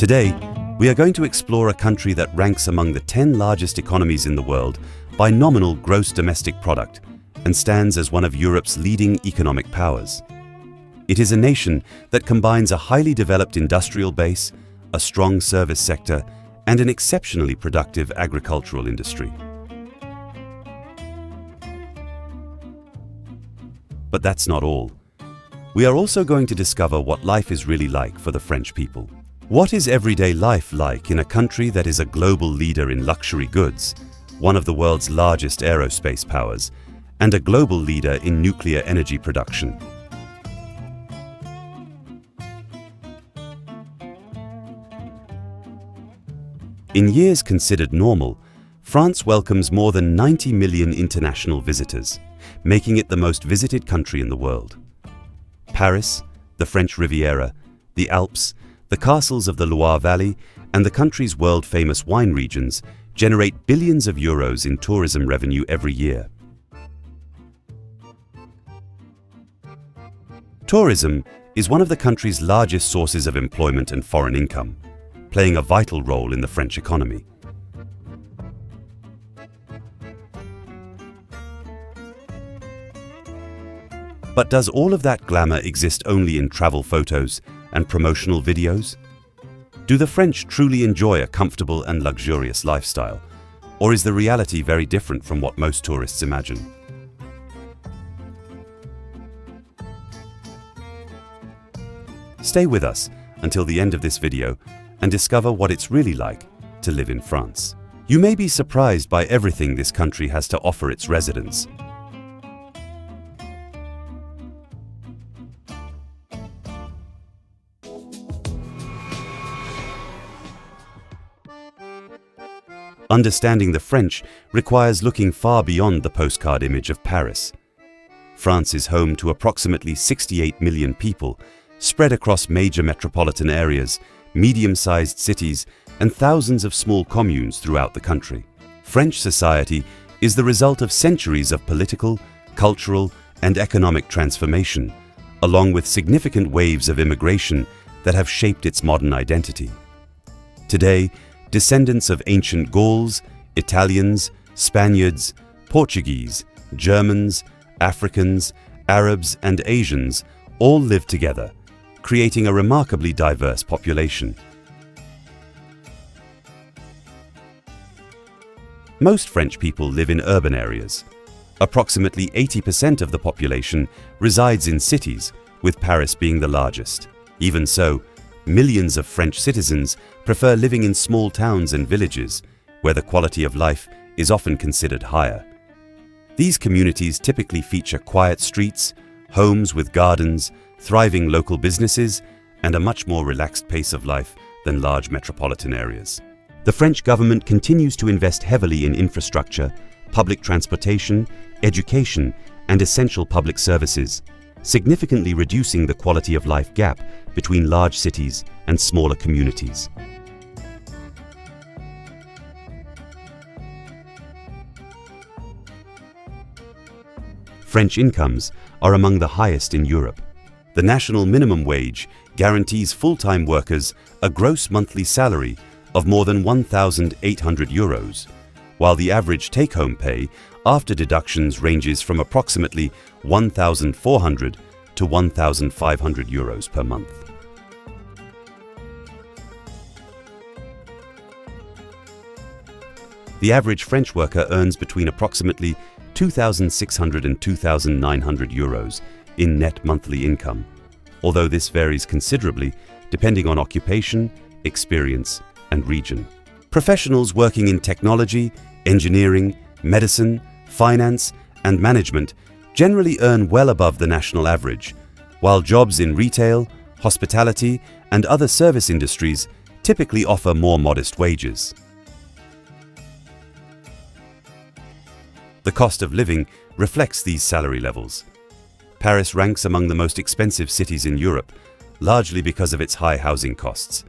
Today, we are going to explore a country that ranks among the 10 largest economies in the world by nominal gross domestic product and stands as one of Europe's leading economic powers. It is a nation that combines a highly developed industrial base, a strong service sector, and an exceptionally productive agricultural industry. But that's not all. We are also going to discover what life is really like for the French people. What is everyday life like in a country that is a global leader in luxury goods, one of the world's largest aerospace powers, and a global leader in nuclear energy production? In years considered normal, France welcomes more than 90 million international visitors, making it the most visited country in the world. Paris, the French Riviera, the Alps, the castles of the Loire Valley, and the country's world-famous wine regions generate billions of euros in tourism revenue every year. Tourism is one of the country's largest sources of employment and foreign income, playing a vital role in the French economy. But does all of that glamour exist only in travel photos and promotional videos? Do the French truly enjoy a comfortable and luxurious lifestyle, or is the reality very different from what most tourists imagine? Stay with us until the end of this video and discover what it's really like to live in France. You may be surprised by everything this country has to offer its residents. Understanding the French requires looking far beyond the postcard image of Paris. France is home to approximately 68 million people, spread across major metropolitan areas, medium-sized cities, and thousands of small communes throughout the country. French society is the result of centuries of political, cultural, and economic transformation, along with significant waves of immigration that have shaped its modern identity. Today, descendants of ancient Gauls, Italians, Spaniards, Portuguese, Germans, Africans, Arabs, and Asians all live together, creating a remarkably diverse population. Most French people live in urban areas. Approximately 80% of the population resides in cities, with Paris being the largest. Even so, millions of French citizens prefer living in small towns and villages, where the quality of life is often considered higher. These communities typically feature quiet streets, homes with gardens, thriving local businesses, and a much more relaxed pace of life than large metropolitan areas. The French government continues to invest heavily in infrastructure, public transportation, education, and essential public services, significantly reducing the quality of life gap between large cities and smaller communities. French incomes are among the highest in Europe. The national minimum wage guarantees full-time workers a gross monthly salary of more than 1,800 euros, while the average take-home pay after deductions ranges from approximately 1,400 to 1,500 euros per month. The average French worker earns between approximately 2,600 and 2,900 euros in net monthly income, although this varies considerably depending on occupation, experience, and region. Professionals working in technology, engineering, medicine, finance, and management generally earn well above the national average, while jobs in retail, hospitality, and other service industries typically offer more modest wages. The cost of living reflects these salary levels. Paris ranks among the most expensive cities in Europe, largely because of its high housing costs.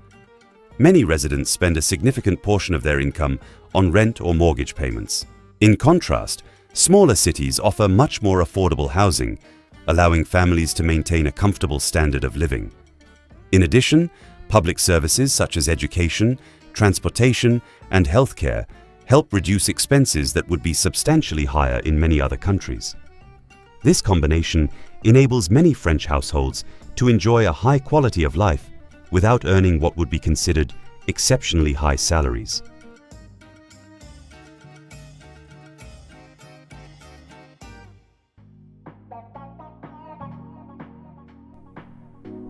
Many residents spend a significant portion of their income on rent or mortgage payments. In contrast, smaller cities offer much more affordable housing, allowing families to maintain a comfortable standard of living. In addition, Public services such as education, transportation, and healthcare help reduce expenses that would be substantially higher in many other countries. This combination enables many French households to enjoy a high quality of life without earning what would be considered exceptionally high salaries.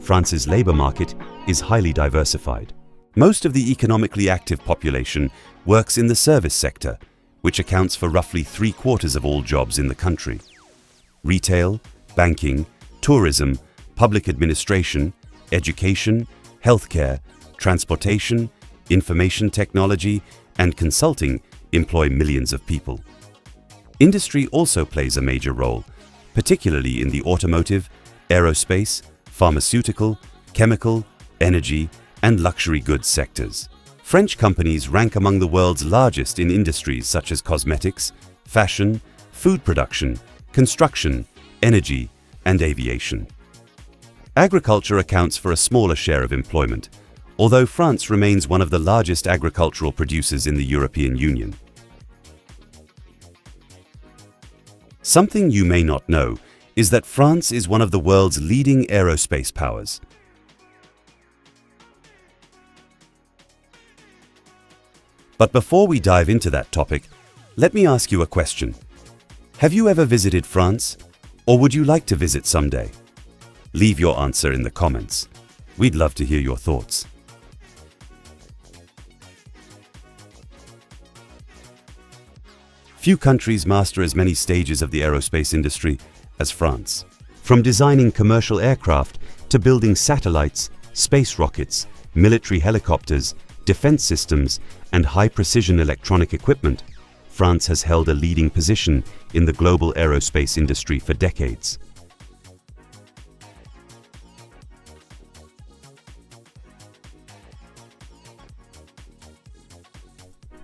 France's labor market is highly diversified. Most of the economically active population works in the service sector, which accounts for roughly 3/4 of all jobs in the country. Retail, banking, tourism, public administration, education, healthcare, transportation, information technology, and consulting employ millions of people. Industry also plays a major role, particularly in the automotive, aerospace, pharmaceutical, chemical, energy, and luxury goods sectors. French companies rank among the world's largest in industries such as cosmetics, fashion, food production, construction, energy, and aviation. Agriculture accounts for a smaller share of employment, although France remains one of the largest agricultural producers in the European Union. Something you may not know is that France is one of the world's leading aerospace powers. But before we dive into that topic, let me ask you a question. Have you ever visited France, or would you like to visit someday? Leave your answer in the comments. We'd love to hear your thoughts. Few countries master as many stages of the aerospace industry as France. From designing commercial aircraft to building satellites, space rockets, military helicopters, defense systems, and high-precision electronic equipment, France has held a leading position in the global aerospace industry for decades.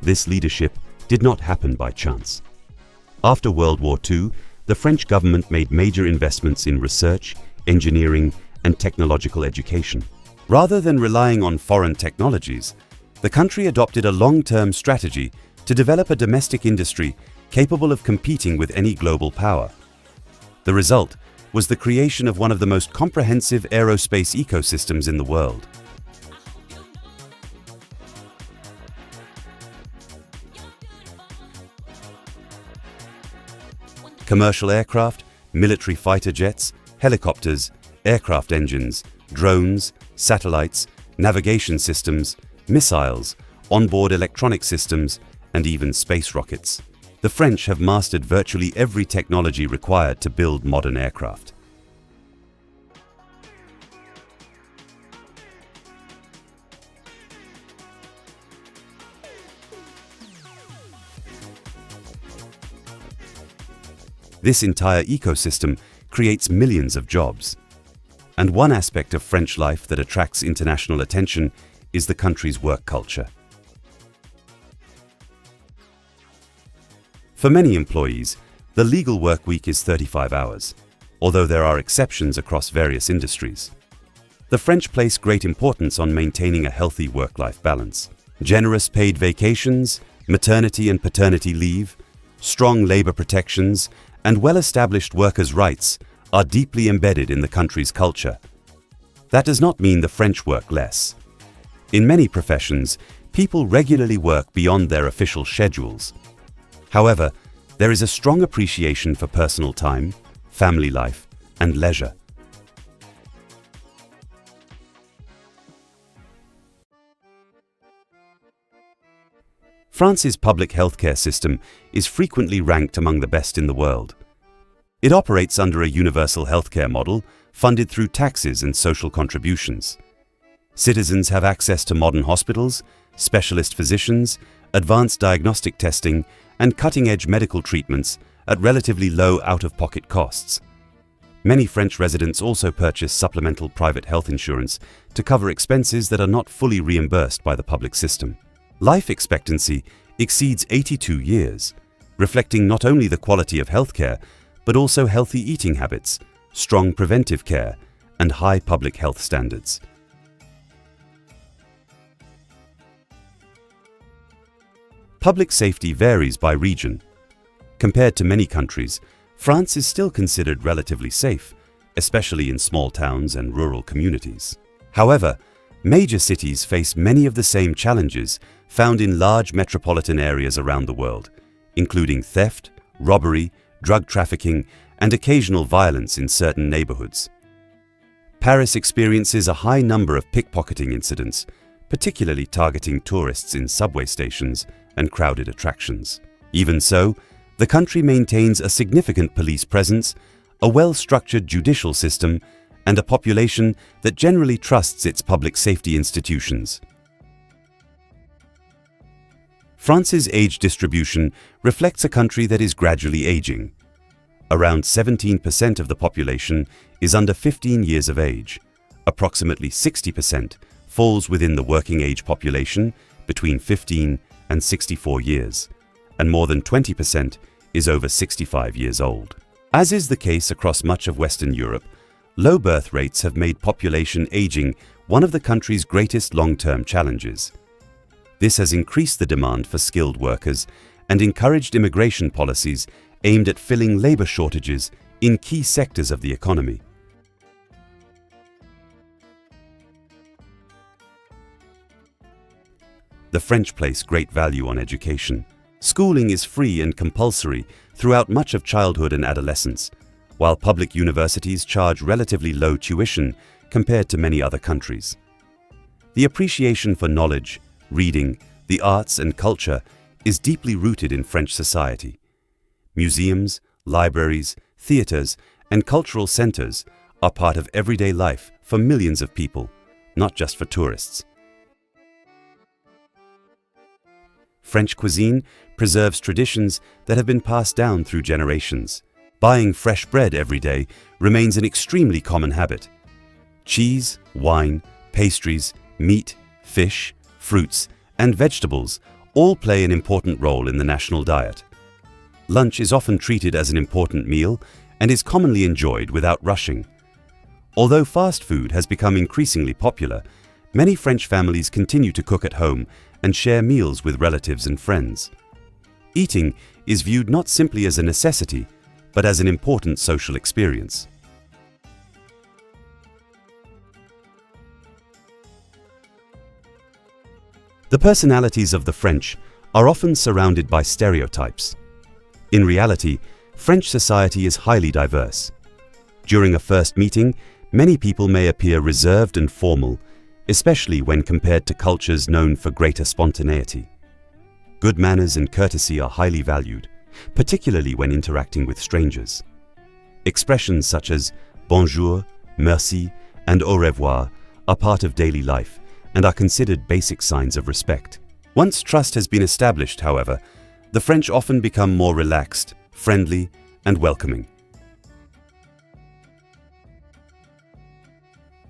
This leadership did not happen by chance. After World War II, the French government made major investments in research, engineering, and technological education. Rather than relying on foreign technologies, the country adopted a long-term strategy to develop a domestic industry capable of competing with any global power. The result was the creation of one of the most comprehensive aerospace ecosystems in the world. Commercial aircraft, military fighter jets, helicopters, aircraft engines, drones, satellites, navigation systems, missiles, onboard electronic systems, and even space rockets. The French have mastered virtually every technology required to build modern aircraft. This entire ecosystem creates millions of jobs. And one aspect of French life that attracts international attention is the country's work culture. For many employees, the legal work week is 35 hours, although there are exceptions across various industries. The French place great importance on maintaining a healthy work-life balance. Generous paid vacations, maternity and paternity leave, strong labor protections, and well-established workers' rights are deeply embedded in the country's culture. That does not mean the French work less. In many professions, people regularly work beyond their official schedules. However, there is a strong appreciation for personal time, family life, and leisure. France's public healthcare system is frequently ranked among the best in the world. It operates under a universal healthcare model funded through taxes and social contributions. Citizens have access to modern hospitals, specialist physicians, advanced diagnostic testing, and cutting-edge medical treatments at relatively low out-of-pocket costs. Many French residents also purchase supplemental private health insurance to cover expenses that are not fully reimbursed by the public system. Life expectancy exceeds 82 years, reflecting not only the quality of healthcare, but also healthy eating habits, strong preventive care, and high public health standards. Public safety varies by region. Compared to many countries, France is still considered relatively safe, especially in small towns and rural communities. However, major cities face many of the same challenges found in large metropolitan areas around the world, including theft, robbery, drug trafficking, and occasional violence in certain neighborhoods. Paris experiences a high number of pickpocketing incidents, particularly targeting tourists in subway stations and crowded attractions. Even so, the country maintains a significant police presence, a well-structured judicial system, and a population that generally trusts its public safety institutions. France's age distribution reflects a country that is gradually aging. Around 17% of the population is under 15 years of age. Approximately 60% falls within the working age population between 15 and 64 years, and more than 20% is over 65 years old. As is the case across much of Western Europe, low birth rates have made population aging one of the country's greatest long-term challenges. This has increased the demand for skilled workers and encouraged immigration policies aimed at filling labor shortages in key sectors of the economy. The French place great value on education. Schooling is free and compulsory throughout much of childhood and adolescence, while public universities charge relatively low tuition compared to many other countries. The appreciation for knowledge, reading, the arts and culture is deeply rooted in French society. Museums, libraries, theaters, and cultural centers are part of everyday life for millions of people, not just for tourists. French cuisine preserves traditions that have been passed down through generations. Buying fresh bread every day remains an extremely common habit. Cheese, wine, pastries, meat, fish, fruits, and vegetables all play an important role in the national diet. Lunch is often treated as an important meal and is commonly enjoyed without rushing. Although fast food has become increasingly popular, many French families continue to cook at home and share meals with relatives and friends. Eating is viewed not simply as a necessity, but as an important social experience. The personalities of the French are often surrounded by stereotypes. In reality, French society is highly diverse. During a first meeting, many people may appear reserved and formal, especially when compared to cultures known for greater spontaneity. Good manners and courtesy are highly valued, particularly when interacting with strangers. Expressions such as bonjour, merci, and au revoir are part of daily life and are considered basic signs of respect. Once trust has been established, however, the French often become more relaxed, friendly, and welcoming.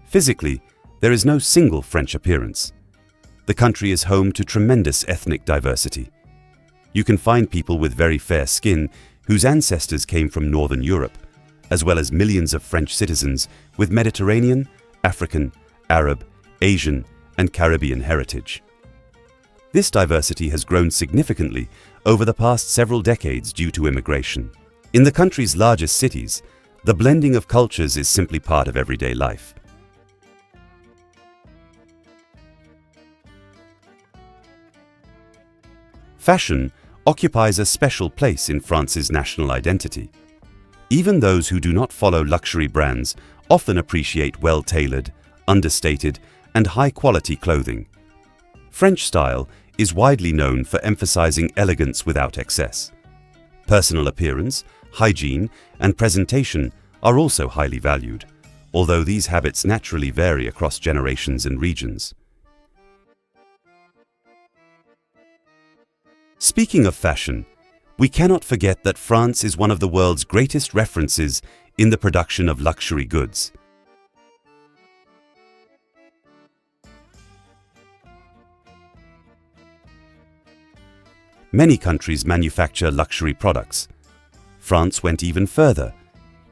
Physically, there is no single French appearance. The country is home to tremendous ethnic diversity. You can find people with very fair skin whose ancestors came from Northern Europe, as well as millions of French citizens with Mediterranean, African, Arab, Asian, and Caribbean heritage. This diversity has grown significantly over the past several decades due to immigration. In the country's largest cities, the blending of cultures is simply part of everyday life. Fashion occupies a special place in France's national identity. Even those who do not follow luxury brands often appreciate well-tailored, understated, and high-quality clothing. French style is widely known for emphasizing elegance without excess. Personal appearance, hygiene, and presentation are also highly valued, although these habits naturally vary across generations and regions. Speaking of fashion, we cannot forget that France is one of the world's greatest references in the production of luxury goods. Many countries manufacture luxury products. France went even further.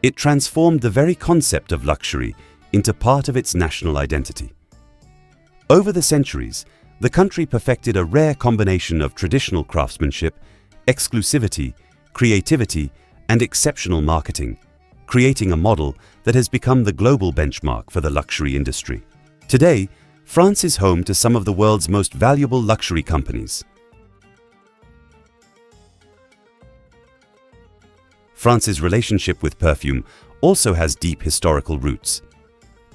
It transformed the very concept of luxury into part of its national identity. Over the centuries, the country perfected a rare combination of traditional craftsmanship, exclusivity, creativity, and exceptional marketing, creating a model that has become the global benchmark for the luxury industry. Today, France is home to some of the world's most valuable luxury companies. France's relationship with perfume also has deep historical roots.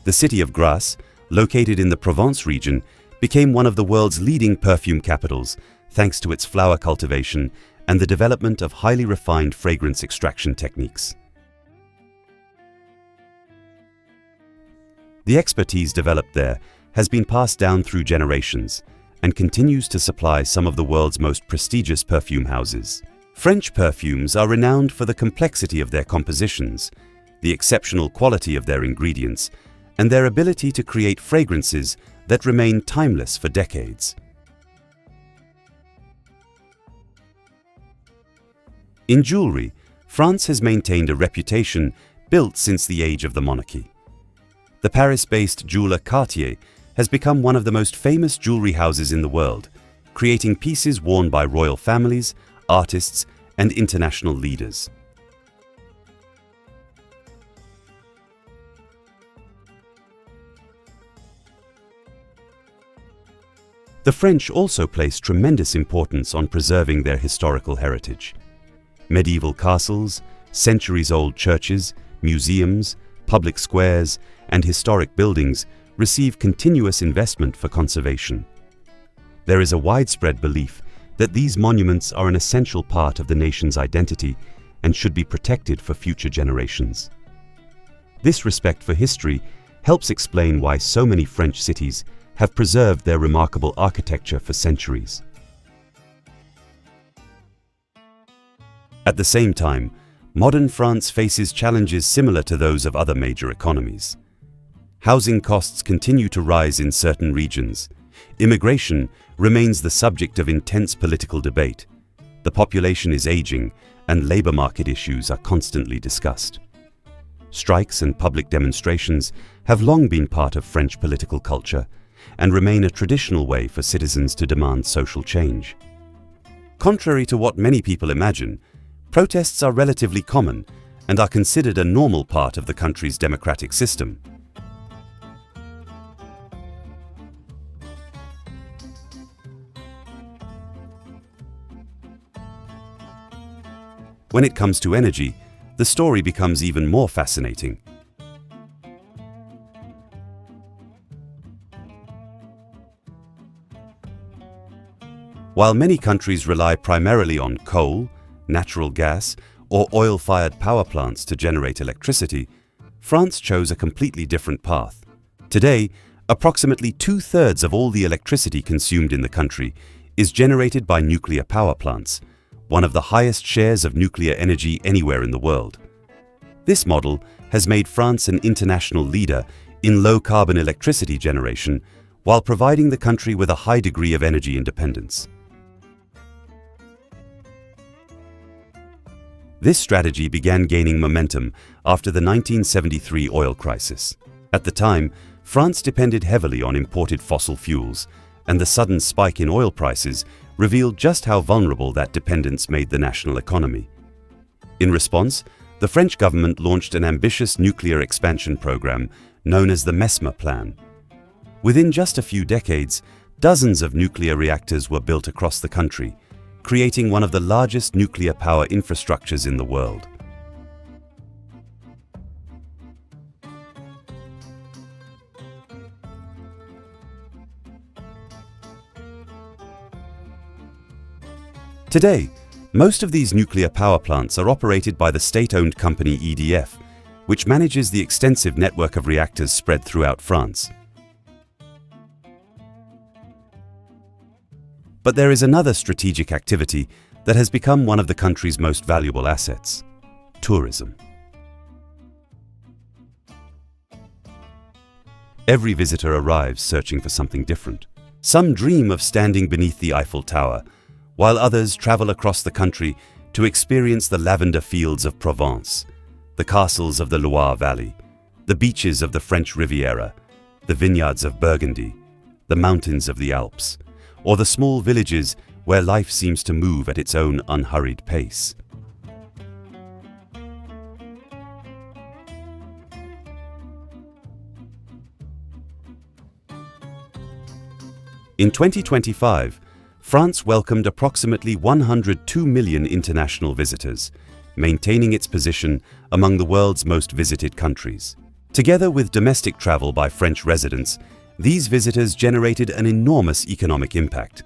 The city of Grasse, located in the Provence region, became one of the world's leading perfume capitals thanks to its flower cultivation and the development of highly refined fragrance extraction techniques. The expertise developed there has been passed down through generations and continues to supply some of the world's most prestigious perfume houses. French perfumes are renowned for the complexity of their compositions, the exceptional quality of their ingredients, and their ability to create fragrances that remain timeless for decades. In jewelry, France has maintained a reputation built since the age of the monarchy. The Paris-based jeweler Cartier has become one of the most famous jewelry houses in the world, creating pieces worn by royal families, artists, and international leaders. The French also place tremendous importance on preserving their historical heritage. Medieval castles, centuries-old churches, museums, public squares, and historic buildings receive continuous investment for conservation. There is a widespread belief that these monuments are an essential part of the nation's identity and should be protected for future generations. This respect for history helps explain why so many French cities have preserved their remarkable architecture for centuries. At the same time, modern France faces challenges similar to those of other major economies. Housing costs continue to rise in certain regions. Immigration remains the subject of intense political debate. The population is aging, and labor market issues are constantly discussed. Strikes and public demonstrations have long been part of French political culture and remain a traditional way for citizens to demand social change. Contrary to what many people imagine, protests are relatively common and are considered a normal part of the country's democratic system. When it comes to energy, the story becomes even more fascinating. While many countries rely primarily on coal, natural gas, or oil-fired power plants to generate electricity, France chose a completely different path. Today, approximately 2/3 of all the electricity consumed in the country is generated by nuclear power plants, one of the highest shares of nuclear energy anywhere in the world. This model has made France an international leader in low-carbon electricity generation while providing the country with a high degree of energy independence. This strategy began gaining momentum after the 1973 oil crisis. At the time, France depended heavily on imported fossil fuels, and the sudden spike in oil prices revealed just how vulnerable that dependence made the national economy. In response, the French government launched an ambitious nuclear expansion program known as the MESMA Plan. Within just a few decades, dozens of nuclear reactors were built across the country, creating one of the largest nuclear power infrastructures in the world. Today, most of these nuclear power plants are operated by the state-owned company EDF, which manages the extensive network of reactors spread throughout France. But there is another strategic activity that has become one of the country's most valuable assets: tourism. Every visitor arrives searching for something different. Some dream of standing beneath the Eiffel Tower, while others travel across the country to experience the lavender fields of Provence, the castles of the Loire Valley, the beaches of the French Riviera, the vineyards of Burgundy, the mountains of the Alps, or the small villages where life seems to move at its own unhurried pace. In 2025, France welcomed approximately 102 million international visitors, maintaining its position among the world's most visited countries. Together with domestic travel by French residents, these visitors generated an enormous economic impact.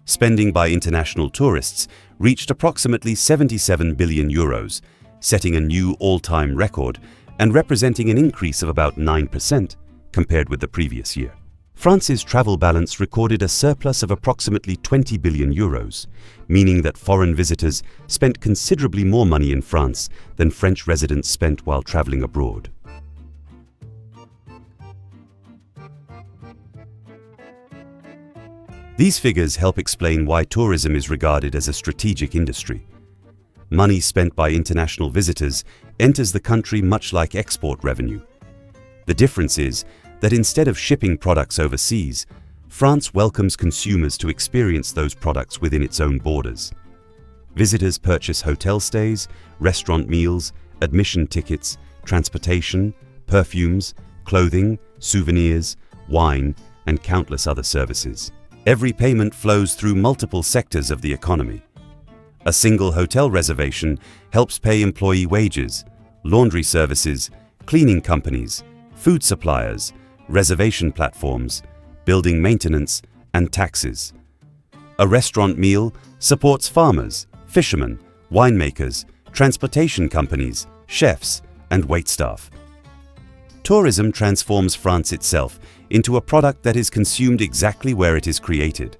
Spending by international tourists reached approximately 77 billion euros, setting a new all-time record and representing an increase of about 9% compared with the previous year. France's travel balance recorded a surplus of approximately 20 billion euros, meaning that foreign visitors spent considerably more money in France than French residents spent while traveling abroad. These figures help explain why tourism is regarded as a strategic industry. Money spent by international visitors enters the country much like export revenue. The difference is that instead of shipping products overseas, France welcomes consumers to experience those products within its own borders. Visitors purchase hotel stays, restaurant meals, admission tickets, transportation, perfumes, clothing, souvenirs, wine, and countless other services. Every payment flows through multiple sectors of the economy. A single hotel reservation helps pay employee wages, laundry services, cleaning companies, food suppliers, reservation platforms, building maintenance, and taxes. A restaurant meal supports farmers, fishermen, winemakers, transportation companies, chefs, and waitstaff. Tourism transforms France itself into a product that is consumed exactly where it is created.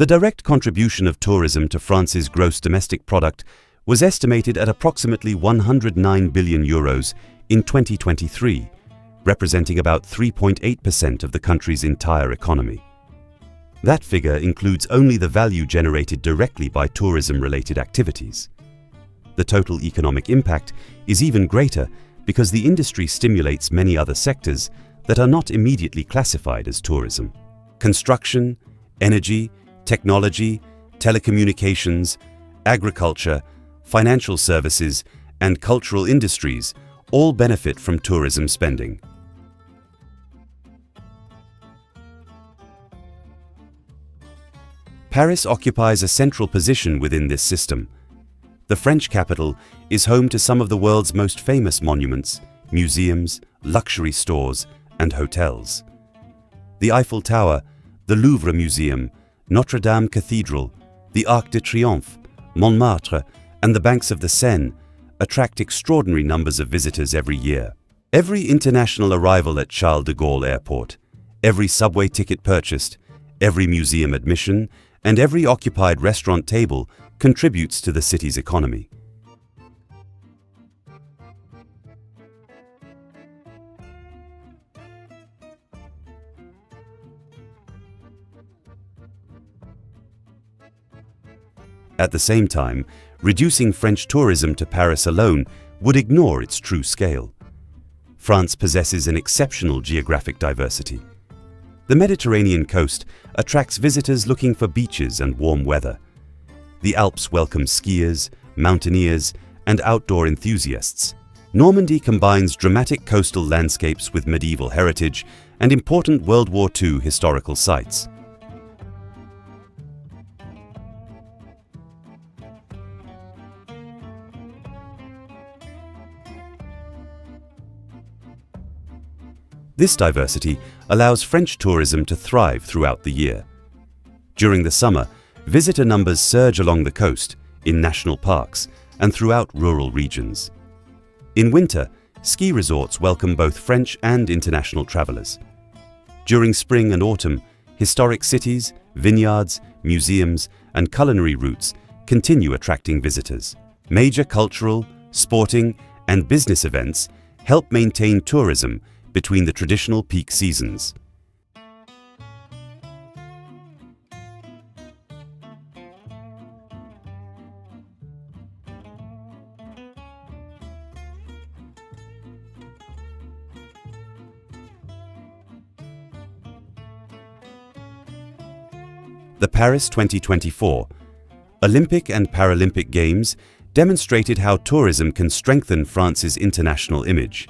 The direct contribution of tourism to France's gross domestic product was estimated at approximately 109 billion euros in 2023, representing about 3.8% of the country's entire economy. That figure includes only the value generated directly by tourism-related activities. The total economic impact is even greater because the industry stimulates many other sectors that are not immediately classified as tourism. Construction, energy, technology, telecommunications, agriculture, financial services, and cultural industries all benefit from tourism spending. Paris occupies a central position within this system. The French capital is home to some of the world's most famous monuments, museums, luxury stores, and hotels. The Eiffel Tower, the Louvre Museum, Notre Dame Cathedral, the Arc de Triomphe, Montmartre, and the banks of the Seine attract extraordinary numbers of visitors every year. Every international arrival at Charles de Gaulle Airport, every subway ticket purchased, every museum admission, and every occupied restaurant table contributes to the city's economy. At the same time, reducing French tourism to Paris alone would ignore its true scale. France possesses an exceptional geographic diversity. The Mediterranean coast attracts visitors looking for beaches and warm weather. The Alps welcome skiers, mountaineers, and outdoor enthusiasts. Normandy combines dramatic coastal landscapes with medieval heritage and important World War II historical sites. This diversity allows French tourism to thrive throughout the year. During the summer, visitor numbers surge along the coast, in national parks, and throughout rural regions. In winter, ski resorts welcome both French and international travelers. During spring and autumn, historic cities, vineyards, museums, and culinary routes continue attracting visitors. Major cultural, sporting, and business events help maintain tourism between the traditional peak seasons. The Paris 2024 Olympic and Paralympic Games demonstrated how tourism can strengthen France's international image.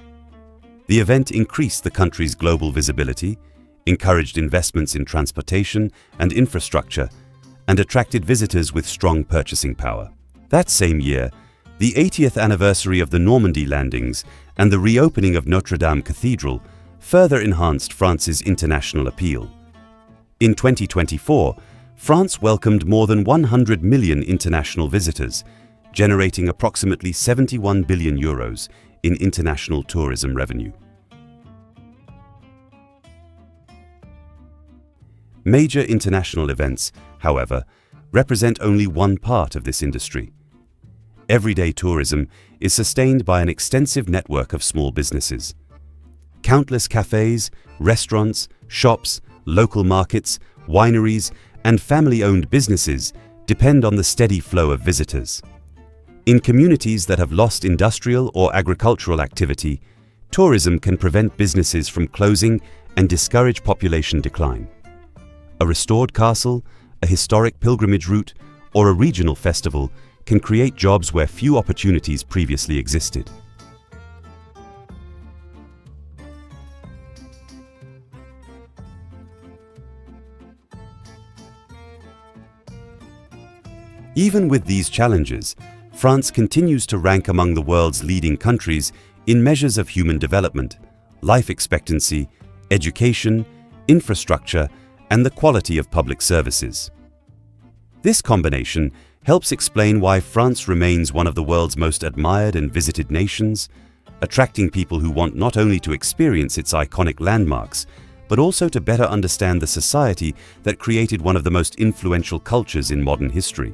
The event increased the country's global visibility, encouraged investments in transportation and infrastructure, and attracted visitors with strong purchasing power. That same year, the 80th anniversary of the Normandy landings and the reopening of Notre Dame Cathedral further enhanced France's international appeal. In 2024, France welcomed more than 100 million international visitors, generating approximately 71 billion euros in international tourism revenue. Major international events, however, represent only one part of this industry. Everyday tourism is sustained by an extensive network of small businesses. Countless cafes, restaurants, shops, local markets, wineries, and family-owned businesses depend on the steady flow of visitors. In communities that have lost industrial or agricultural activity, tourism can prevent businesses from closing and discourage population decline. A restored castle, a historic pilgrimage route, or a regional festival can create jobs where few opportunities previously existed. Even with these challenges, France continues to rank among the world's leading countries in measures of human development, life expectancy, education, infrastructure, and the quality of public services. This combination helps explain why France remains one of the world's most admired and visited nations, attracting people who want not only to experience its iconic landmarks, but also to better understand the society that created one of the most influential cultures in modern history.